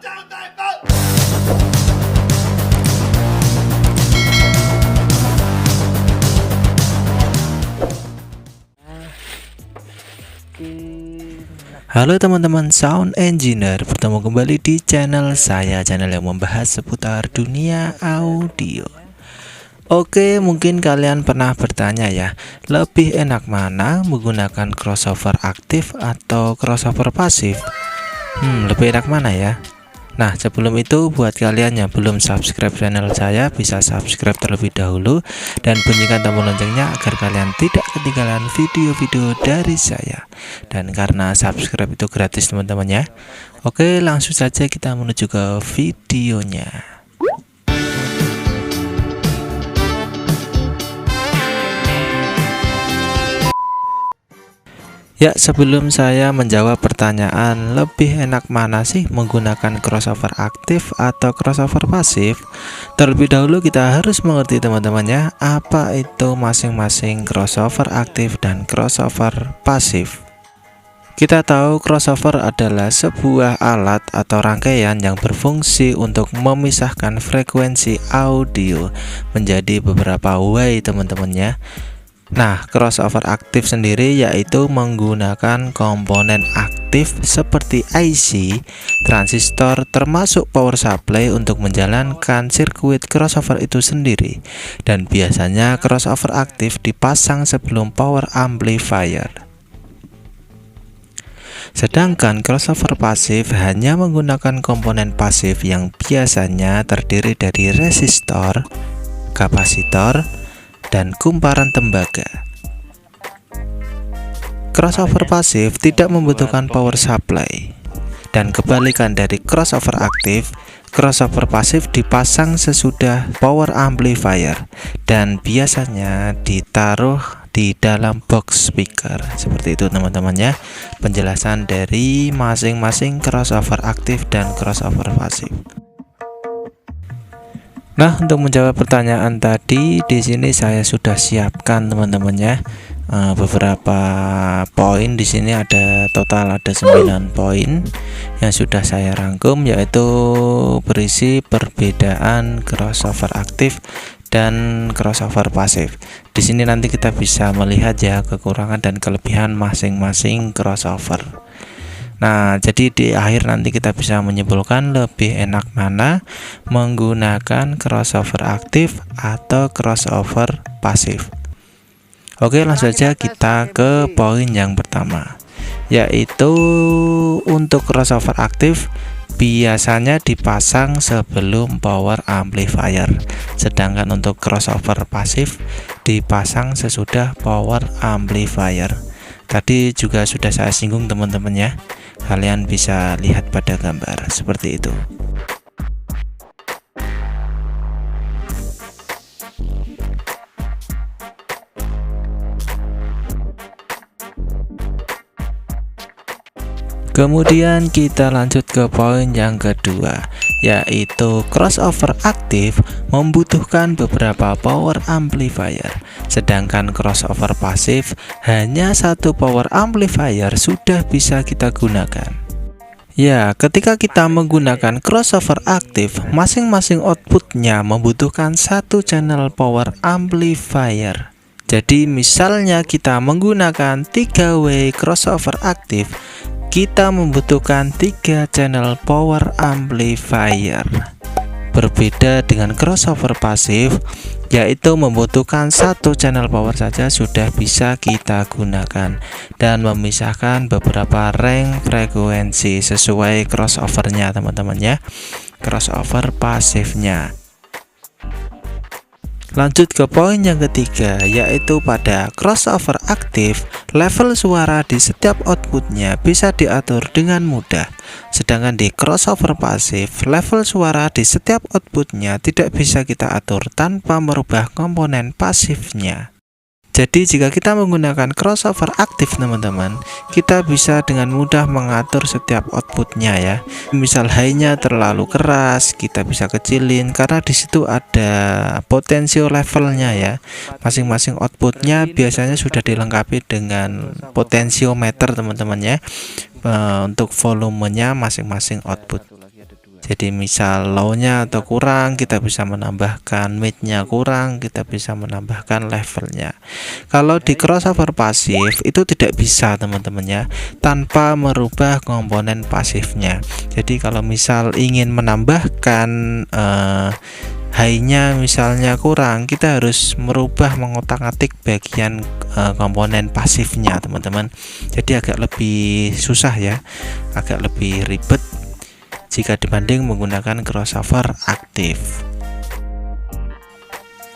Halo teman-teman sound engineer, bertemu kembali di channel saya, channel yang membahas seputar dunia audio. Oke, mungkin kalian pernah bertanya ya, lebih enak mana menggunakan crossover aktif atau crossover pasif? Lebih enak mana ya? Nah, sebelum itu buat kalian yang belum subscribe channel saya, bisa subscribe terlebih dahulu dan bunyikan tombol loncengnya agar kalian tidak ketinggalan video-video dari saya. Dan karena subscribe itu gratis teman-teman ya. Oke, langsung saja kita menuju ke videonya. Ya, sebelum saya menjawab pertanyaan lebih enak mana sih menggunakan crossover aktif atau crossover pasif, terlebih dahulu kita harus mengerti teman-teman ya, apa itu masing-masing crossover aktif dan crossover pasif. Kita tahu crossover adalah sebuah alat atau rangkaian yang berfungsi untuk memisahkan frekuensi audio menjadi beberapa way teman-teman ya. Nah, crossover aktif sendiri yaitu menggunakan komponen aktif seperti IC, transistor, termasuk power supply untuk menjalankan sirkuit crossover itu sendiri. Dan biasanya crossover aktif dipasang sebelum power amplifier. Sedangkan crossover pasif hanya menggunakan komponen pasif yang biasanya terdiri dari resistor, kapasitor, dan kumparan tembaga. Crossover pasif tidak membutuhkan power supply. Dan kebalikan dari crossover aktif, crossover pasif dipasang sesudah power amplifier dan biasanya ditaruh di dalam box speaker. Seperti itu teman-teman ya, penjelasan dari masing-masing crossover aktif dan crossover pasif. Nah, untuk menjawab pertanyaan tadi, di sini saya sudah siapkan teman-teman ya, beberapa poin. Di sini ada total 9 poin yang sudah saya rangkum, yaitu berisi perbedaan crossover aktif dan crossover pasif. Di sini nanti kita bisa melihat ya kekurangan dan kelebihan masing-masing crossover. Nah, jadi di akhir nanti kita bisa menyimpulkan lebih enak mana menggunakan crossover aktif atau crossover pasif. Oke, langsung saja kita ke poin yang pertama, yaitu untuk crossover aktif biasanya dipasang sebelum power amplifier, sedangkan untuk crossover pasif dipasang sesudah power amplifier. Tadi juga sudah saya singgung teman-teman ya, kalian bisa lihat pada gambar seperti itu. Kemudian kita lanjut ke poin yang kedua, yaitu crossover aktif membutuhkan beberapa power amplifier, sedangkan crossover pasif hanya satu power amplifier sudah bisa kita gunakan. Ya, ketika kita menggunakan crossover aktif, masing-masing outputnya membutuhkan satu channel power amplifier. Jadi misalnya kita menggunakan 3-way crossover aktif, kita membutuhkan 3 channel power amplifier. Berbeda dengan crossover pasif, yaitu membutuhkan satu channel power saja sudah bisa kita gunakan dan memisahkan beberapa range frekuensi sesuai crossovernya teman-teman ya, crossover pasifnya. Lanjut ke poin yang ketiga, yaitu pada crossover aktif, level suara di setiap outputnya bisa diatur dengan mudah. Sedangkan di crossover pasif, level suara di setiap outputnya tidak bisa kita atur tanpa merubah komponen pasifnya. Jadi jika kita menggunakan crossover aktif teman-teman, kita bisa dengan mudah mengatur setiap outputnya ya. Misal high-nya terlalu keras, kita bisa kecilin karena di situ ada potensio levelnya ya. Masing-masing outputnya biasanya sudah dilengkapi dengan potensiometer teman-teman ya, untuk volumenya masing-masing output. Jadi misal low-nya atau kurang, kita bisa menambahkan mid-nya kurang, kita bisa menambahkan levelnya. Kalau di crossover pasif itu tidak bisa teman-teman ya, tanpa merubah komponen pasifnya. Jadi kalau misal ingin menambahkan high-nya misalnya kurang, kita harus merubah mengotak-atik bagian komponen pasifnya teman-teman. Jadi agak lebih susah ya, agak lebih ribet jika dibanding menggunakan crossover aktif.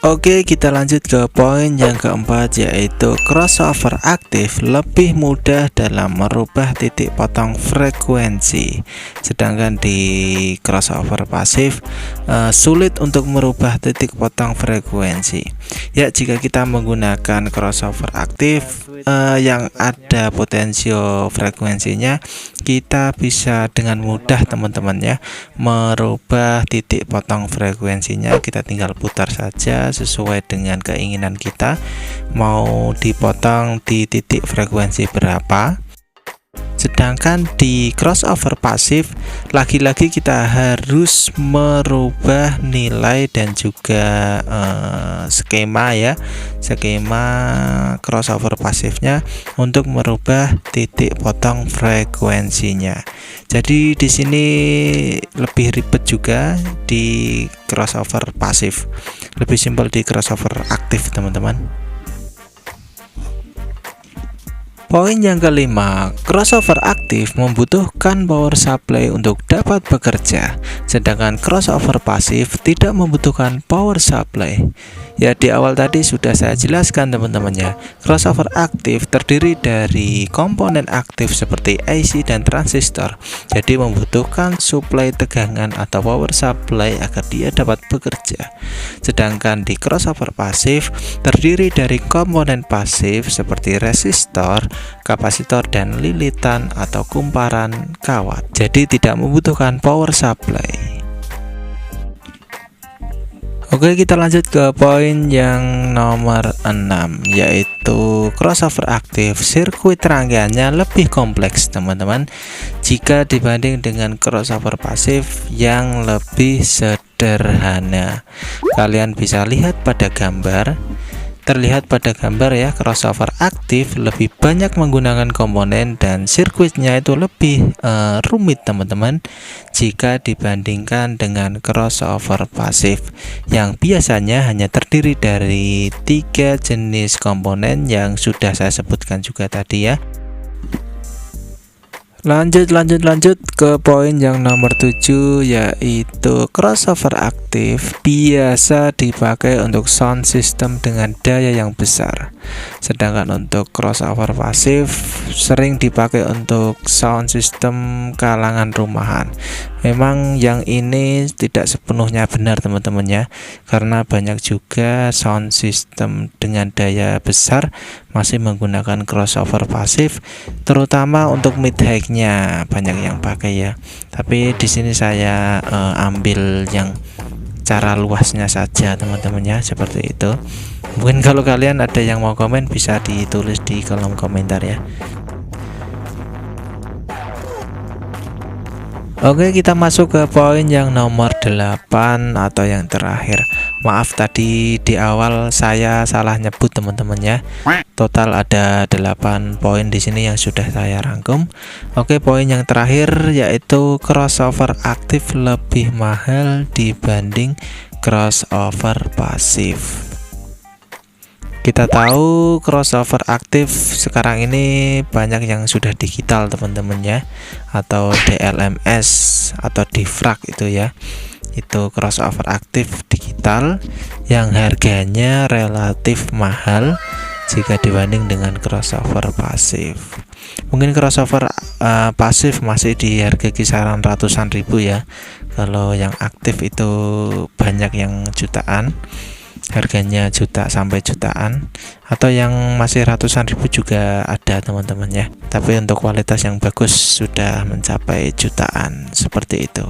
Oke, kita lanjut ke poin yang keempat, yaitu crossover aktif lebih mudah dalam merubah titik potong frekuensi, sedangkan di crossover pasif sulit untuk merubah titik potong frekuensi. Ya, jika kita menggunakan crossover aktif yang ada potensio frekuensinya, kita bisa dengan mudah teman-teman ya merubah titik potong frekuensinya. Kita tinggal putar saja sesuai dengan keinginan kita, mau dipotong di titik frekuensi berapa. Sedangkan di crossover pasif lagi-lagi kita harus merubah nilai dan juga skema ya, skema crossover pasifnya untuk merubah titik potong frekuensinya. Jadi di sini lebih ribet juga di crossover pasif, lebih simpel di crossover aktif teman-teman. Poin yang kelima, crossover aktif membutuhkan power supply untuk dapat bekerja, sedangkan crossover pasif tidak membutuhkan power supply. Ya, di awal tadi sudah saya jelaskan teman-teman ya. Crossover aktif terdiri dari komponen aktif seperti IC dan transistor. Jadi membutuhkan suplai tegangan atau power supply agar dia dapat bekerja. Sedangkan di crossover pasif terdiri dari komponen pasif seperti resistor, kapasitor dan lilitan atau kumparan kawat. Jadi tidak membutuhkan power supply. Oke, kita lanjut ke poin yang nomor 6, yaitu crossover aktif sirkuit rangkaiannya lebih kompleks teman-teman jika dibanding dengan crossover pasif yang lebih sederhana. Kalian bisa lihat pada gambar. Terlihat pada gambar ya, crossover aktif lebih banyak menggunakan komponen dan sirkuitnya itu lebih rumit teman-teman jika dibandingkan dengan crossover pasif yang biasanya hanya terdiri dari 3 jenis komponen yang sudah saya sebutkan juga tadi ya. Lanjut ke poin yang nomor 7, yaitu crossover aktif biasa dipakai untuk sound system dengan daya yang besar, sedangkan untuk crossover pasif sering dipakai untuk sound system kalangan rumahan. Memang yang ini tidak sepenuhnya benar teman-teman ya, karena banyak juga sound system dengan daya besar masih menggunakan crossover pasif, terutama untuk mid high-nya banyak yang pakai ya. Tapi di sini saya ambil yang cara luasnya saja teman-teman ya, seperti itu. Mungkin kalau kalian ada yang mau komen bisa ditulis di kolom komentar ya. Oke, kita masuk ke poin yang nomor 8 atau yang terakhir. Maaf tadi di awal saya salah nyebut teman-teman ya. Total ada 8 poin di sini yang sudah saya rangkum. Oke, poin yang terakhir yaitu crossover aktif lebih mahal dibanding crossover pasif. Kita tahu crossover aktif sekarang ini banyak yang sudah digital teman-teman ya, atau DLMS atau difrag itu ya. Itu crossover aktif digital yang harganya relatif mahal jika dibanding dengan crossover pasif. Mungkin crossover pasif masih di harga kisaran ratusan ribu ya. Kalau yang aktif itu banyak yang jutaan, harganya juta sampai jutaan, atau yang masih ratusan ribu juga ada teman-teman ya. Tapi untuk kualitas yang bagus sudah mencapai jutaan, seperti itu.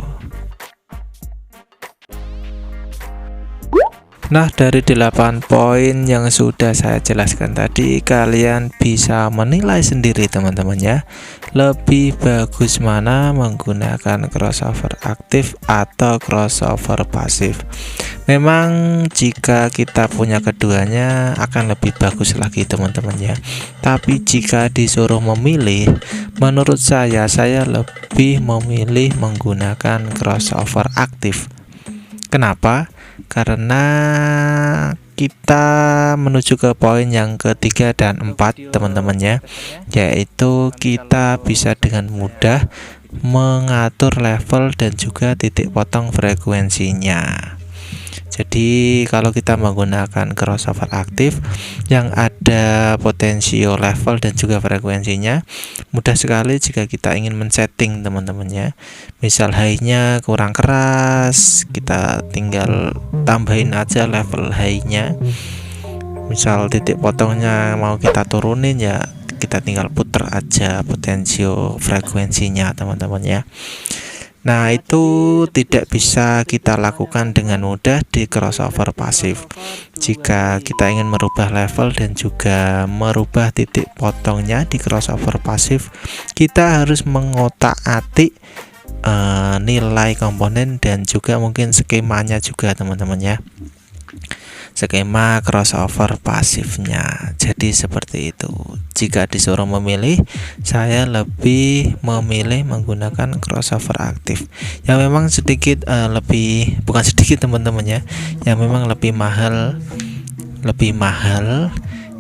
Nah, dari 8 poin yang sudah saya jelaskan tadi, kalian bisa menilai sendiri teman-teman ya, lebih bagus mana menggunakan crossover aktif atau crossover pasif. Memang jika kita punya keduanya akan lebih bagus lagi teman-teman ya. Tapi jika disuruh memilih, menurut saya lebih memilih menggunakan crossover aktif. Kenapa? Karena kita menuju ke poin yang ketiga dan 4 teman-teman ya, yaitu kita bisa dengan mudah mengatur level dan juga titik potong frekuensinya. Jadi kalau kita menggunakan crossover aktif yang ada potensio level dan juga frekuensinya, mudah sekali jika kita ingin men-setting teman-teman ya. Misal high-nya kurang keras, kita tinggal tambahin aja level high-nya. Misal titik potongnya mau kita turunin ya, kita tinggal puter aja potensio frekuensinya teman-teman ya. Nah, itu tidak bisa kita lakukan dengan mudah di crossover pasif. Jika kita ingin merubah level dan juga merubah titik potongnya di crossover pasif, kita harus mengotak-atik nilai komponen dan juga mungkin skemanya juga teman-teman ya. Skema crossover pasifnya. Jadi seperti itu. Jika disuruh memilih, saya lebih memilih menggunakan crossover aktif. Yang memang sedikit bukan sedikit teman-teman ya, yang memang lebih mahal,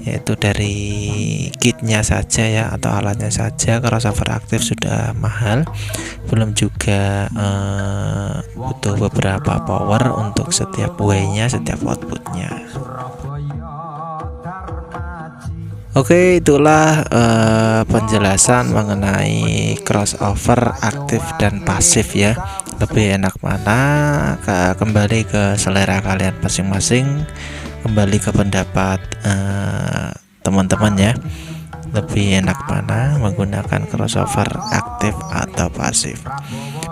yaitu dari kitnya saja ya, atau alatnya saja. Crossover aktif sudah mahal, belum juga butuh beberapa power untuk setiap way-nya, setiap outputnya. Oke, itulah penjelasan mengenai crossover aktif dan pasif ya. Lebih enak mana, kembali ke selera kalian masing-masing, kembali ke pendapat teman-teman ya. Lebih enak mana menggunakan crossover aktif atau pasif.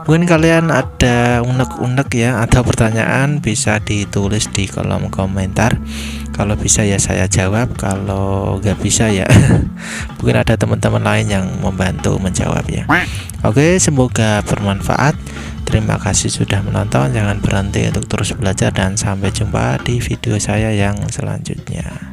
Mungkin kalian ada unek-unek ya atau pertanyaan, bisa ditulis di kolom komentar. Kalau bisa ya saya jawab, kalau nggak bisa ya mungkin ada teman-teman lain yang membantu menjawab ya. Oke, semoga bermanfaat. Terima kasih sudah menonton. Jangan berhenti untuk terus belajar dan sampai jumpa di video saya yang selanjutnya.